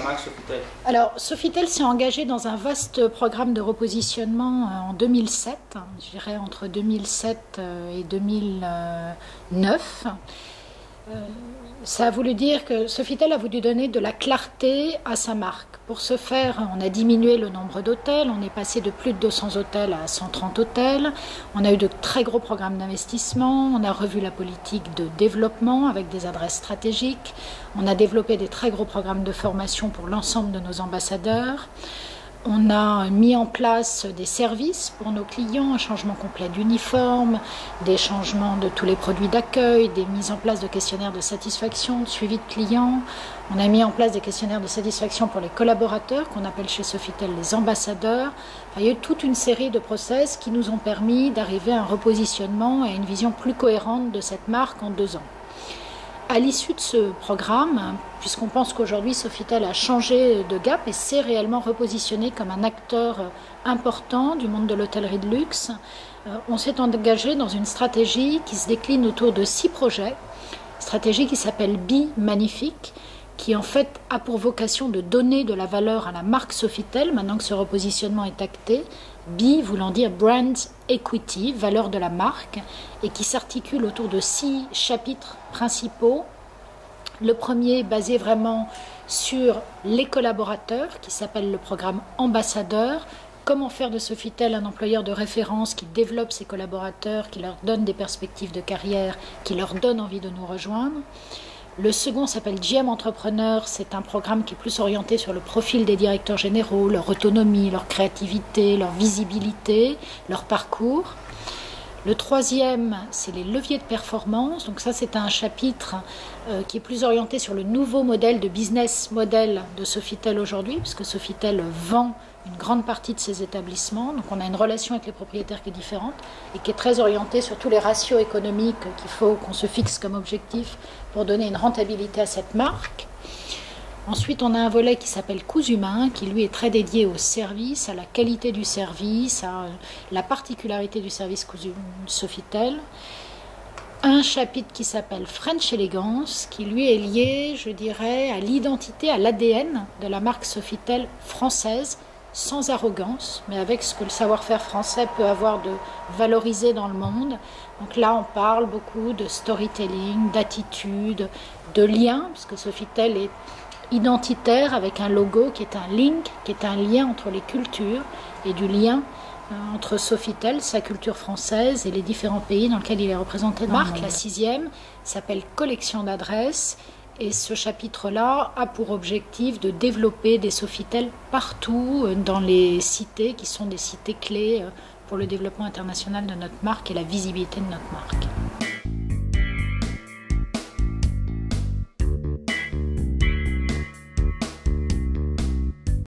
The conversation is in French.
marque Sofitel? Alors, Sofitel s'est engagé dans un vaste programme de repositionnement en 2007, je dirais entre 2007 et 2009. Ça a voulu dire que Sofitel a voulu donner de la clarté à sa marque. Pour ce faire, on a diminué le nombre d'hôtels, on est passé de plus de 200 hôtels à 130 hôtels, on a eu de très gros programmes d'investissement, on a revu la politique de développement avec des adresses stratégiques, on a développé des très gros programmes de formation pour l'ensemble de nos ambassadeurs. On a mis en place des services pour nos clients, un changement complet d'uniforme, des changements de tous les produits d'accueil, des mises en place de questionnaires de satisfaction, de suivi de clients. On a mis en place des questionnaires de satisfaction pour les collaborateurs, qu'on appelle chez Sofitel les ambassadeurs. Enfin, il y a eu toute une série de process qui nous ont permis d'arriver à un repositionnement et à une vision plus cohérente de cette marque en 2 ans. À l'issue de ce programme, puisqu'on pense qu'aujourd'hui Sofitel a changé de gap et s'est réellement repositionné comme un acteur important du monde de l'hôtellerie de luxe, on s'est engagé dans une stratégie qui se décline autour de 6 projets. Stratégie qui s'appelle Be Magnifique, qui en fait a pour vocation de donner de la valeur à la marque Sofitel, maintenant que ce repositionnement est acté. B voulant dire Brand Equity, valeur de la marque, et qui s'articule autour de 6 chapitres principaux. Le premier basé vraiment sur les collaborateurs, qui s'appelle le programme Ambassadeur. Comment faire de Sofitel un employeur de référence qui développe ses collaborateurs, qui leur donne des perspectives de carrière, qui leur donne envie de nous rejoindre. Le second s'appelle GM Entrepreneur, c'est un programme qui est plus orienté sur le profil des directeurs généraux, leur autonomie, leur créativité, leur visibilité, leur parcours. Le troisième, c'est les leviers de performance. Donc ça, c'est un chapitre qui est plus orienté sur le nouveau modèle de business model de Sofitel aujourd'hui, puisque Sofitel vend une grande partie de ses établissements. Donc on a une relation avec les propriétaires qui est différente et qui est très orientée sur tous les ratios économiques qu'il faut qu'on se fixe comme objectif pour donner une rentabilité à cette marque. Ensuite, on a un volet qui s'appelle Coûts humains, qui lui est très dédié au service, à la qualité du service, à la particularité du service Sofitel. Un chapitre qui s'appelle French Elegance, qui lui est lié, je dirais, à l'identité, à l'ADN de la marque Sofitel française, sans arrogance, mais avec ce que le savoir-faire français peut avoir de valorisé dans le monde. Donc là, on parle beaucoup de storytelling, d'attitude, de lien, parce que Sofitel est identitaire avec un logo qui est un link, qui est un lien entre les cultures et du lien entre Sofitel, sa culture française et les différents pays dans lesquels il est représenté dans le monde. La 6e s'appelle Collection d'adresses. Et ce chapitre-là a pour objectif de développer des Sofitel partout dans les cités qui sont des cités clés pour le développement international de notre marque et la visibilité de notre marque.